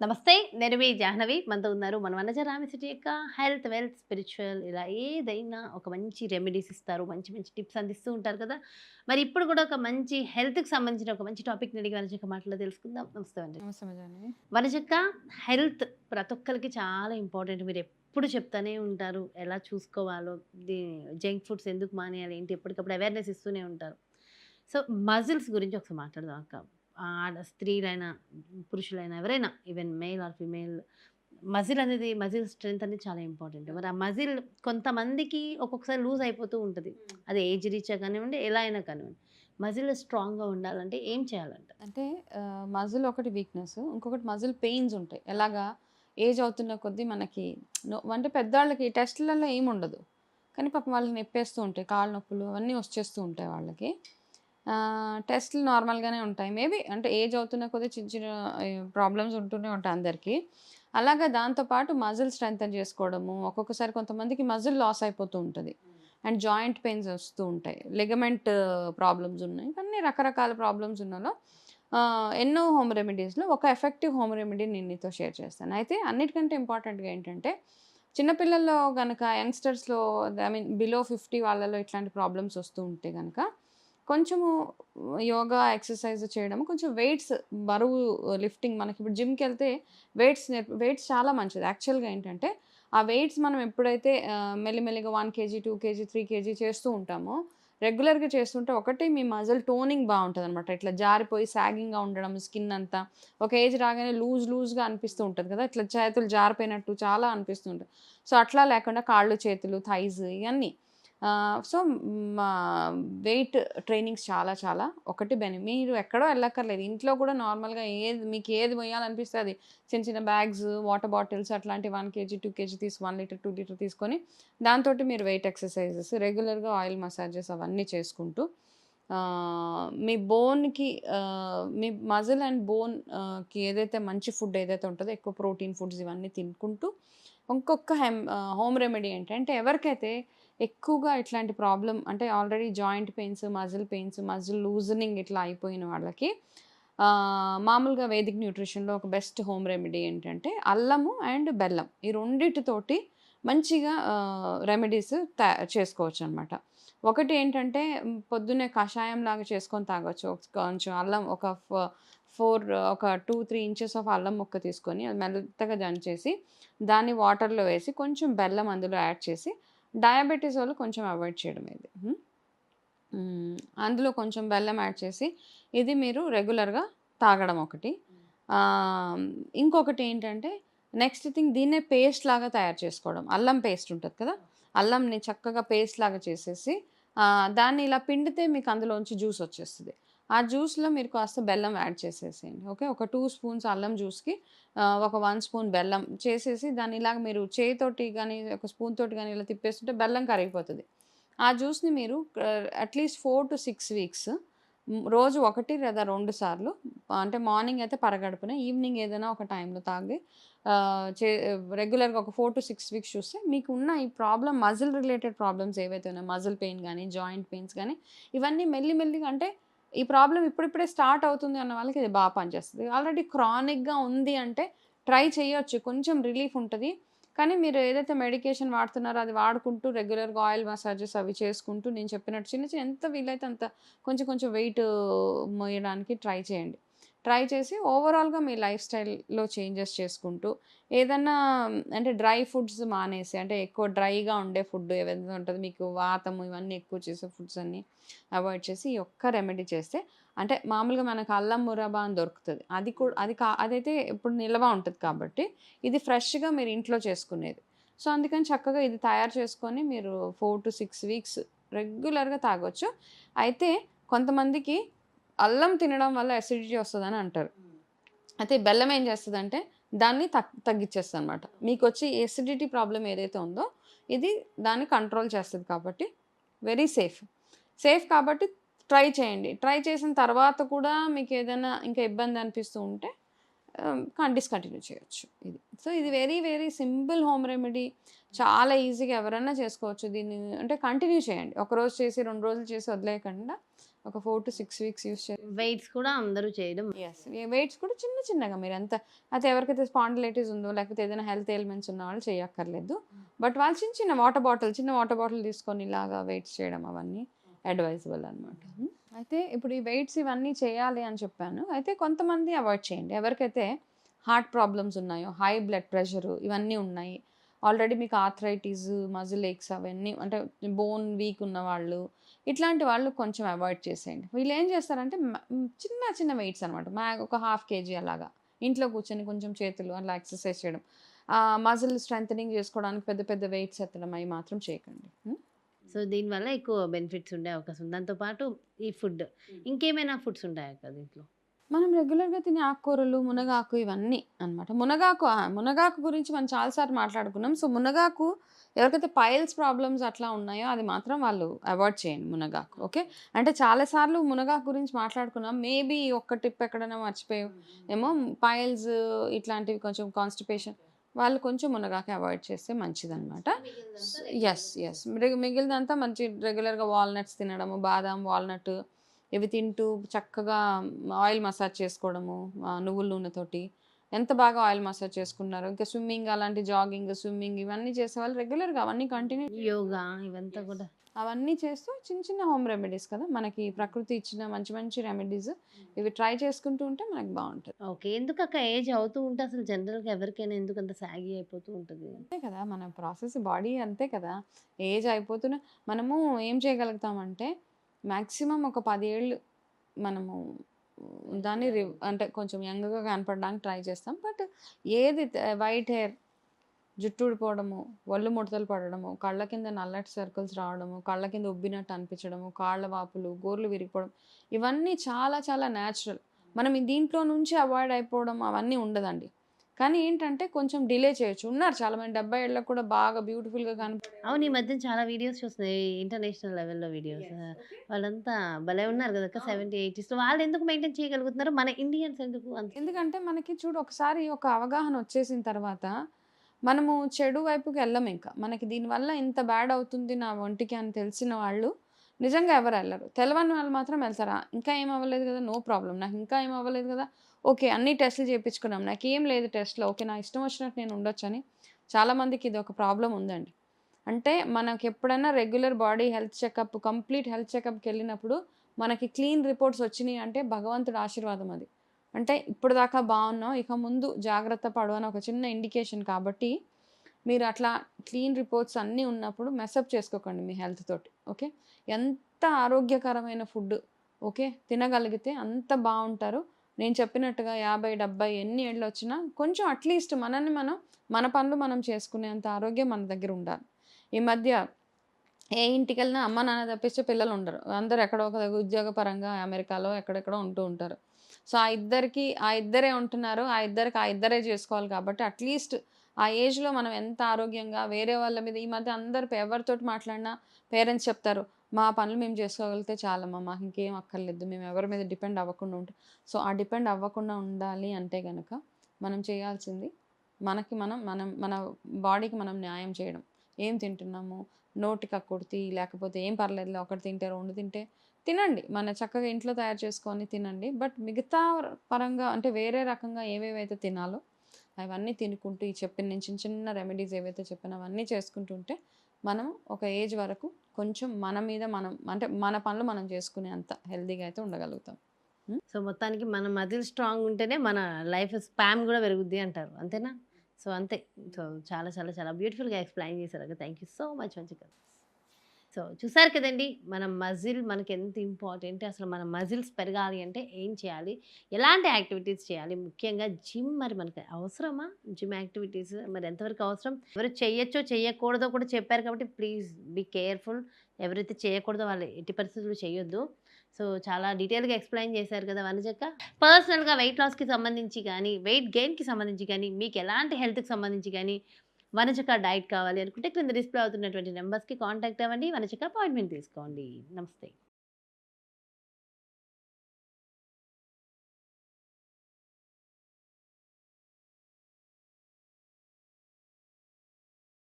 నమస్తే. నేను మీ జాహ్నవి. మనతో ఉన్నారు మన వనజ రామిసిటీ యొక్క హెల్త్, వెల్త్, స్పిరిచ్యువల్ ఇలా ఏదైనా ఒక మంచి రెమెడీస్ ఇస్తారు. మంచి మంచి టిప్స్ అందిస్తూ ఉంటారు కదా! మరి ఇప్పుడు కూడా ఒక మంచి హెల్త్‌కి సంబంధించిన ఒక మంచి టాపిక్‌ని అడిగి వనజక్క మాటల్లో తెలుసుకుందాం. నమస్తే వనజ. నమస్తే మజాని. వనజక్క, హెల్త్ ప్రతి ఒక్కరికి చాలా ఇంపార్టెంట్. మీరెప్పుడు చెప్తానే ఉంటారు. ఎలా చూసుకోవాలో, ది జంక్ ఫుడ్స్ ఎందుకు మానేయాలి, ఏంటి ఎప్పటికప్పుడు అవేర్‌నెస్ ఇస్తూనే ఉంటారు. సో, మజిల్స్ గురించి ఒకసారి మాట్లాడదాం అక్క. స్త్రీలైనా, పురుషులైనా ఎవరైనా even male or female muscle strength అనేది చాలా ఇంపార్టెంట్. మరి ఆ మజిల్ కొంతమందికి ఒక్కొక్కసారి లూజ్ అయిపోతూ ఉంటది. అది ఏజ్ రీత్యా కానివ్వండి, ఎలా అయినా కానివ్వండి. మజిల్ స్ట్రాంగ్‌గా ఉండాలంటే ఏం చేయాలంటారు? అంటే మజిల్ ఒకటి వీక్‌నెస్. ఇంకొకటి మజిల్ పెయిన్స్ ఉంటాయి. ఎలాగా ఏజ్ అవుతున్న కొద్దీ మనకి అంటే పెద్దవాళ్ళకి టెస్ట్‌లలో ఏముండదు. కానీ పాపం వాళ్ళకి నొప్పేస్తూ ఉంటాయి. కాళ్ళ నొప్పులు అవన్నీ వచ్చేస్తూ ఉంటాయి వాళ్ళకి. టెస్ట్‌లు నార్మల్‌గానే ఉంటాయి. మేబీ అంటే ఏజ్ అవుతున్న కొద్దీ చిన్న చిన్న ప్రాబ్లమ్స్ ఉంటూనే ఉంటాయి అందరికి. అలాగా దాంతో పాటు మజిల్ స్ట్రెంథెన్ చేసుకోవడము, ఒక్కొక్కసారి కొంతమందికి మజిల్ లాస్ అయిపోతూ ఉంటది. అండ్ జాయింట్ పెయిన్స్ వస్తూ ఉంటాయి. లిగమెంట్ ప్రాబ్లమ్స్ ఉన్నాయి. ఇవన్నీ రకరకాల ప్రాబ్లమ్స్ ఉన్నలో ఎన్నో హోమ్ రెమెడీస్‌లో ఒక ఎఫెక్టివ్ హోమ్ రెమెడీ నేను నీతో షేర్ చేస్తాను. అయితే అన్నిటికంటే ఇంపార్టెంట్‌గా ఏంటంటే చిన్న పిల్లల్లో గనక యంగ్‌స్టర్స్‌లో ఐ మీన్ బిలో 50 వాళ్ళలో ఇట్లాంటి ప్రాబ్లమ్స్ వస్తూ ఉంటే గనక కొంచెము యోగా, ఎక్సర్‌సైజ్ చేయడం, కొంచెం వెయిట్స్ బరువు లిఫ్టింగ్ మనకిప్పుడు జిమ్‌కెళ్తే వెయిట్స్ చాలా మంచిది. యాక్చువల్‌గా ఏంటంటే, ఆ వెయిట్స్ మనం ఎప్పుడైతే మెల్లిమెల్లిగా 1 కేజీ, 2 కేజీ, 3 కేజీ చేస్తూ ఉంటామో, రెగ్యులర్‌గా చేస్తుంటే ఒకటి మీ మజిల్ టోనింగ్ బావుంటదనమాట. ఇట్లా జారిపోయి సాగింగ్‌గా ఉండడం స్కిన్ అంతా. ఒక ఏజ్ రాగానే లూజ్‌గా అనిపిస్తూ ఉంటది కదా! ఇట్లా చేతులు జారిపోయినట్టు చాలా అనిపిస్తూ ఉంటది. సో, అట్లా లేకుండా కాళ్ళు, చేతులు, థైస్ ఇయన్నీ. సో, మా వెయిట్ ట్రైనింగ్స్ చాలా ఒకటి మీరు ఎక్కడో ఎళ్ళక్కర్లేదు. ఇంట్లో కూడా నార్మల్‌గా మీకు ఏది మొయ్యాలనిపిస్తే అది చిన్న చిన్న బ్యాగ్స్, వాటర్ బాటిల్స్ అట్లాంటివి 1 కేజీ, 2 కేజీ 1 లీటర్, 2 లీటర్ తీసుకొని దాంతోటి మీరు వెయిట్ ఎక్సర్‌సైజెస్, రెగ్యులర్‌గా ఆయిల్ మసాజెస్ అవన్నీ చేసుకుంటూ మీ బోన్‌కి మీ మజిల్ అండ్ బోన్‌కి ఏదైతే మంచి ఫుడ్ ఏదైతే ఉంటదో ఎక్కువ ప్రోటీన్ ఫుడ్స్ ఇవన్నీ తినుకుంటూ ఇంకొక హోమ్ రెమెడీ ఏంటంటే ఎవరికైతే ఎక్కువగా ఇట్లాంటి ప్రాబ్లమ్ అంటే already joint pains, muscle loosening ఇట్లా అయిపోయిన వాళ్ళకి మామూలుగా వేదిక్ న్యూట్రిషన్‌లో ఒక బెస్ట్ హోమ్ రెమెడీ ఏంటంటే అల్లము అండ్ బెల్లం. ఈ రెండిటితోటి మంచిగా రెమెడీస్ చేసుకోవచ్చనమాట. ఒకటేంటంటే పొద్దున్నే కషాయంలాగా చేసుకొని తాగొచ్చు. కొంచెం అల్లం ఒక 2, 3 ఇంచెస్ ఆఫ్ అల్లం ముక్క తీసుకొని అది మెత్తగా దంచేసి దాన్ని వాటర్‌లో వేసి కొంచెం బెల్లం అందులో యాడ్ చేసి డయాబెటిస్ వాళ్ళు కొంచెం అవాయిడ్ చేయడం ఇది. అందులో కొంచెం బెల్లం యాడ్ చేసి ఇది మీరు రెగ్యులర్‌గా తాగడం ఒకటి. ఆహ్, ఇంకొకటేంటంటే నెక్స్ట్ థింగ్ దీన్నే పేస్ట్ లాగా తయారు చేసుకోవడం. అల్లం పేస్ట్ ఉంటది కదా! అల్లంని చక్కగా పేస్ట్ లాగా చేసేసి దాన్ని ఇలా పిండితే మీకు అందులోంచి జ్యూస్ వచ్చేస్తది. ఆ జ్యూస్‌లో మీరు కాస్త బెల్లం యాడ్ చేసేసేయండి. ఓకే. ఒక 2 స్పూన్స్ అల్లం జ్యూస్‌కి ఒక 1 స్పూన్ బెల్లం చేసేసి దాన్ని ఇలాగ మీరు చేయితోటి గాని, ఒక స్పూన్ తోటి గాని ఇలా తిప్పేస్తుంటే బెల్లం కరిగిపోతది. ఆ జ్యూస్‌ని మీరు అట్‌లీస్ట్ 4-6 వీక్స్ రోజు 1 లేదా 2 సార్లు అంటే మార్నింగ్ అయితే పరగడుపున, ఈవినింగ్ ఏదైనా ఒక టైంలో తాగి ఆహ్, చే రెగ్యులర్‌గా ఒక 4-6 వీక్స్ చూస్తే మీకున్న ఈ మజిల్ రిలేటెడ్ ప్రాబ్లమ్స్ ఏవైతే ఉన్నాయో మజిల్ పెయిన్ గాని, జాయింట్ పెయిన్స్ గాని ఇవన్నీ మెల్లిగా అంటే ఈ ప్రాబ్లమ్ ఇప్పుడిప్పుడే స్టార్ట్ అవుతుంది అన్న వాళ్ళకి ఇది పనిచేస్తది. ఆల్రెడీ క్రానిక్‌గా ఉంది అంటే ట్రై చేయొచ్చు. కొంచెం రిలీఫ్ ఉంటది. కానీ మీరు ఏదైతే మెడికేషన్ వాడుతున్నారో అది వాడుకుంటూ రెగ్యులర్‌గా ఆయిల్ మసాజెస్ అవి చేసుకుంటూ నేను చెప్పినట్టు చిన్న చిన్న ఎంత వీలైతే అంత కొంచెం కొంచెం వెయిట్ మోయడానికి ట్రై చేయండి. ట్రై చేసి ఓవరాల్‌గా మీ లైఫ్ స్టైల్‌లో చేంజెస్ చేసుకుంటూ ఏదన్నా అంటే డ్రై ఫుడ్స్ మానేసి అంటే ఎక్కువ డ్రైగా ఉండే ఫుడ్ ఏదైతే ఉంటదో మీకు వాతము ఇవన్నీ ఎక్కువ చేసే ఫుడ్స్ అన్నీ అవాయిడ్ చేసి ఈ ఒక్క రెమెడీ చేస్తే అంటే మామూలుగా మనకు అల్లం మురబ్బా అని దొరుకుతది. అది కూడా అదైతే ఎప్పుడు నిల్వ ఉంటది కాబట్టి ఇది ఫ్రెష్‌గా మీరు ఇంట్లో చేసుకునేది. సో, అందుకని చక్కగా ఇది తయారు చేసుకొని మీరు 4-6 వీక్స్ రెగ్యులర్‌గా తాగొచ్చు. అయితే కొంతమందికి అల్లం తినడం వల్ల అసిడిటీ వస్తదని అంటారు. అయితే బెల్లం ఏం చేస్తదంటే దాన్ని తగ్గిచ్చేస్తదనమాట. మీకొచ్చే ఎసిడిటీ ప్రాబ్లమ్ ఏదైతే ఉందో ఇది దాన్ని కంట్రోల్ చేస్తది కాబట్టి వెరీ సేఫ్. సేఫ్ కాబట్టి ట్రై చేయండి. ట్రై చేసిన తర్వాత కూడా మీకేదైనా ఇంకా ఇబ్బంది అనిపిస్తూ ఉంటే డిస్కంటిన్యూ చేయొచ్చు ఇది. సో, ఇది వెరీ సింపుల్ హోమ్ రెమెడీ. చాలా ఈజీగా ఎవరైనా చేసుకోవచ్చు. దీన్ని అంటే కంటిన్యూ చేయండి. ఒకరోజు చేసి 2 రోజులు చేసి వదిలేయకుండా ఒక 4 to 6 వీక్స్ యూస్ చేసి వెయిట్స్ కూడా అందరూ చేయడం. వెయిట్స్ కూడా చిన్న చిన్నగా మీరు ఎంత అయితే ఎవరికైతే స్పాండిలైటిస్ ఉందో లేకపోతే ఏదైనా హెల్త్ ఎలిమెంట్స్ ఉన్న వాళ్ళు చేయక్కర్లేదు. బట్ వాళ్ళు చిన్న వాటర్ బాటిల్ తీసుకొని ఇలాగా వెయిట్స్ చేయడం అవన్నీ అడ్వైజబుల్ అనమాట. అయితే ఇప్పుడు ఈ వెయిట్స్ ఇవన్నీ చేయాలి అని చెప్పాను. అయితే కొంతమంది అవాయిడ్ చేయండి. ఎవరికైతే హార్ట్ ప్రాబ్లమ్స్ ఉన్నాయో, హై బ్లడ్ ప్రెషరు ఇవన్నీ ఉన్నాయి, ఆల్రెడీ మీకు ఆర్థరైటిస్, మజిల్ ఏక్స్ అవన్నీ అంటే బోన్ వీక్ ఉన్న వాళ్ళు, ఇట్లాంటి వాళ్ళు కొంచెం అవాయిడ్ చేసేయండి. వీళ్ళు ఏం చేస్తారంటే చిన్న చిన్న వెయిట్స్ అనమాట, ఒక 1/2 kg అలాగా ఇంట్లో కూర్చొని కొంచెం చేతులు అలా ఎక్సర్సైజ్ చేయడం, మజిల్ స్ట్రెంథనింగ్ చేసుకోవడానికి పెద్ద పెద్ద వెయిట్స్ ఎత్తడం అవి మాత్రం చేయకండి. సో దీనివల్ల ఎక్కువ బెనిఫిట్స్ ఉండే అవకాశం ఉంది. దాంతో పాటు ఈ ఫుడ్ ఇంకేమైనా ఫుడ్స్ ఉంటాయా అక్క దీంట్లో? మనం రెగ్యులర్గా తినే ఆకుకూరలు, మునగాకు ఇవన్నీ అనమాట. మునగాకు గురించి మనం చాలాసార్లు మాట్లాడుకున్నాం. సో మునగాకు ఎవరికైతే పైల్స్ ప్రాబ్లమ్స్ అట్లా ఉన్నాయో అది మాత్రం వాళ్ళు అవాయిడ్ చేయండి మునగాకు. ఓకే, అంటే చాలాసార్లు మునగాకు గురించి మాట్లాడుకున్నాం. మేబీ ఒక్క టిప్ ఎక్కడైనా మర్చిపోయి ఏమో, పైల్స్ ఇట్లాంటివి కొంచెం కాన్స్టిపేషన్ వాళ్ళు కొంచెం మునగాకు అవాయిడ్ చేస్తే మంచిదన్నమాట. ఎస్ మిగిలినంతా మంచి రెగ్యులర్గా వాల్నట్స్ తినడము, బాదాం, వాల్నట్ ఇవి తింటూ చక్కగా ఆయిల్ మసాజ్ చేసుకోవడము, నువ్వుల నూనెతోటి ఎంత బాగా ఆయిల్ మసాజ్ చేసుకున్నారు. ఇంకా స్విమ్మింగ్ అలాంటి స్విమ్మింగ్ ఇవన్నీ చేసేవాళ్ళు రెగ్యులర్గా అవన్నీ కంటిన్యూ యోగా ఇవంతా కూడా అవన్నీ చేస్తూ చిన్న చిన్న హోమ్ రెమెడీస్ కదా మనకి ప్రకృతి ఇచ్చిన మంచి మంచి రెమెడీస్, ఇవి ట్రై చేసుకుంటూ ఉంటే మనకి బాగుంటుంది. ఓకే. ఎందుకు అక్క ఏజ్ అవుతూ ఉంటే అసలు జనరల్‌గా ఎవరికైనా ఎందుకు అంత సాగి అయిపోతూ ఉంటది? అంతే కదా మన ప్రాసెస్, బాడీ అంతే కదా. ఏజ్ అయిపోతున్న మనము ఏం చేయగలుగుతామంటే మ్యాక్సిమం ఒక 10 ఏళ్ళు మనము దాన్ని అంటే కొంచెం యంగ్గా కనపడడానికి ట్రై చేస్తాం. బట్ ఏది వైట్ హెయిర్, జుట్టు ఊడిపోవడము, ఒళ్ళు ముడతలు పడడము, కళ్ళ కింద నల్లటి సర్కిల్స్ రావడము, కళ్ళ కింద ఉబ్బినట్టు అనిపించడము, కాళ్ళ వాపులు, గోర్లు విరిగిపోవడం ఇవన్నీ చాలా చాలా న్యాచురల్. మనం దీంట్లో నుంచి అవాయిడ్ అయిపోవడం అవన్నీ ఉండదండి. కానీ ఏంటంటే కొంచెం డిలే చేయొచ్చు. ఉన్నారు చాలామంది 70 ఏళ్ళకి కూడా బాగా బ్యూటిఫుల్గా కనపడే. అవును. ఈ మధ్యన చాలా వీడియోస్ చూస్తున్నాయి. ఇంటర్నేషనల్ లెవెల్‌లో వీడియోస్. వాళ్ళంతా భలే ఉన్నారు గదక్క! 70, 80స్‌లో వాళ్ళు ఎందుకు మెయింటైన్ చేయగలుగుతున్నారు? మన ఇండియన్స్ ఎందుకు అంత? ఎందుకంటే మనకి చూడు ఒకసారి ఒక అవగాహన వచ్చేసిన తర్వాత మనము చెడు వైపుకి వెళ్ళం. ఇంకా మనకి దీనివల్ల ఇంత బ్యాడ్ అవుతుంది నా ఒంటికి అని తెలిసిన వాళ్ళు నిజంగా ఎవరు వెళ్ళరు. తెలవని వాళ్ళు మాత్రం వెళ్తారా, ఇంకా ఏం అవ్వలేదు కదా, నో ప్రాబ్లం, నాకు ఇంకా ఏం అవ్వలేదు కదా, ఓకే అన్ని టెస్టులు చేయించుకున్నాం, నాకేం లేదు టెస్ట్లో, ఓకే నా ఇష్టం వచ్చినట్టు నేను ఉండొచ్చని. చాలామందికి ఇది ఒక ప్రాబ్లం ఉందండి. అంటే మనకి ఎప్పుడైనా regular body health checkup, complete health చెకప్కి వెళ్ళినప్పుడు మనకి క్లీన్ రిపోర్ట్స్ వచ్చినాయి అంటే భగవంతుడి ఆశీర్వాదం అది. అంటే ఇప్పుడు దాకా బాగున్నాం, ఇక ముందు జాగ్రత్త పడు అని ఒక చిన్న ఇండికేషన్. కాబట్టి మీరు అట్లా క్లీన్ రిపోర్ట్స్ అన్నీ ఉన్నప్పుడు మెసప్ చేసుకోకండి మీ హెల్త్ తోటి. ఓకే, ఎంత ఆరోగ్యకరమైన ఫుడ్ ఓకే తినగలిగితే అంత బాగుంటారు. నేను చెప్పినట్టుగా 50, 70 ఎన్ని ఏళ్ళు వచ్చినా కొంచెం అట్లీస్ట్ మనల్ని మనం మన పనులు మనం చేసుకునేంత ఆరోగ్యం మన దగ్గర ఉండాలి. ఈ మధ్య ఏ ఇంటికి వెళ్ళినా అమ్మ నాన్న తప్పిస్తే పిల్లలు ఉండరు. అందరూ ఎక్కడో ఒక దగ్గర ఉద్యోగపరంగా అమెరికాలో ఎక్కడెక్కడో ఉంటూ ఉంటారు. సో ఆ ఇద్దరే ఉంటున్నారు, ఆ ఇద్దరే చేసుకోవాలి. కాబట్టి అట్లీస్ట్ ఆ ఏజ్లో మనం ఎంత ఆరోగ్యంగా వేరే వాళ్ళ మీద, ఈ మధ్య అందరు ఎవరితోటి మాట్లాడినా పేరెంట్స్ చెప్తారు, మా పనులు మేము చేసుకోగలిగితే చాలమ్మా, మాకు ఇంకేం అక్కర్లేదు, మేము ఎవరి మీద డిపెండ్ అవ్వకుండా ఉంటాం. సో ఆ డిపెండ్ అవ్వకుండా ఉండాలి అంటే కనుక మనం చేయాల్సింది మనకి మన బాడీకి మనం న్యాయం చేయడం. ఏం తింటున్నాము, నోటి కక్కుర్తి లేకపోతే ఏం పర్లేదులే ఒకటి తింటే 2 తింటే తినండి, మన చక్కగా ఇంట్లో తయారు చేసుకొని తినండి. బట్ మిగతా పరంగా అంటే వేరే రకంగా ఏవేవైతే తినాలో అవన్నీ తినుకుంటూ ఈ చెప్పిన నేను చిన్న చిన్న రెమెడీస్ ఏవైతే చెప్పినా అవన్నీ చేసుకుంటుంటే మనం ఒక ఏజ్ వరకు కొంచెం మన మీద మనం అంటే మన పనులు మనం చేసుకునే అంత హెల్తీగా అయితే ఉండగలుగుతాం. సో మొత్తానికి మన మజిల్ స్ట్రాంగ్ ఉంటేనే మన లైఫ్ స్పాన్ కూడా పెరుగుద్ది అంటారు. అంతేనా? సో అంతే. సో చాలా చాలా చాలా బ్యూటిఫుల్‌గా ఎక్స్‌ప్లెయిన్ చేశారు అక్క. థ్యాంక్ యూ సో మచ్ మంచిగా. సో చూసారు కదండీ! మన మజిల్ మనకెంత ఇంపార్టెంట్, అసలు మన మజిల్స్ పెరగాలి అంటే ఏం చేయాలి? ఎలాంటి యాక్టివిటీస్ చేయాలి? ముఖ్యంగా జిమ్ మరి మనకి అవసరమా? జిమ్ యాక్టివిటీస్ మరి ఎంతవరకు అవసరం? ఎవరు చేయొచ్చో, చేయకూడదో కూడా చెప్పారు కాబట్టి ప్లీజ్ బీ కేర్‌ఫుల్. ఎవరైతే చేయకూడదో వాళ్ళు ఎట్టి పరిస్థితుల్లో చేయొద్దు. సో చాలా డీటెయిల్‌గా ఎక్స్‌ప్లెయిన్ చేశారు కదా వనజక్క. పర్సనల్‌గా వెయిట్ లాస్‌కి సంబంధించి గానీ, వెయిట్ గెయిన్‌కి సంబంధించి గానీ, మీకు ఎలాంటి హెల్త్‌కి సంబంధించి గానీ వనజక డైట్ కావాలి అనుకుంటే క్రింద డిస్ప్లే అవుతున్నటువంటి నంబర్స్‌కి కాంటాక్ట్ అవ్వండి. వనజక అపాయింట్‌మెంట్ తీసుకోండి. నమస్తే.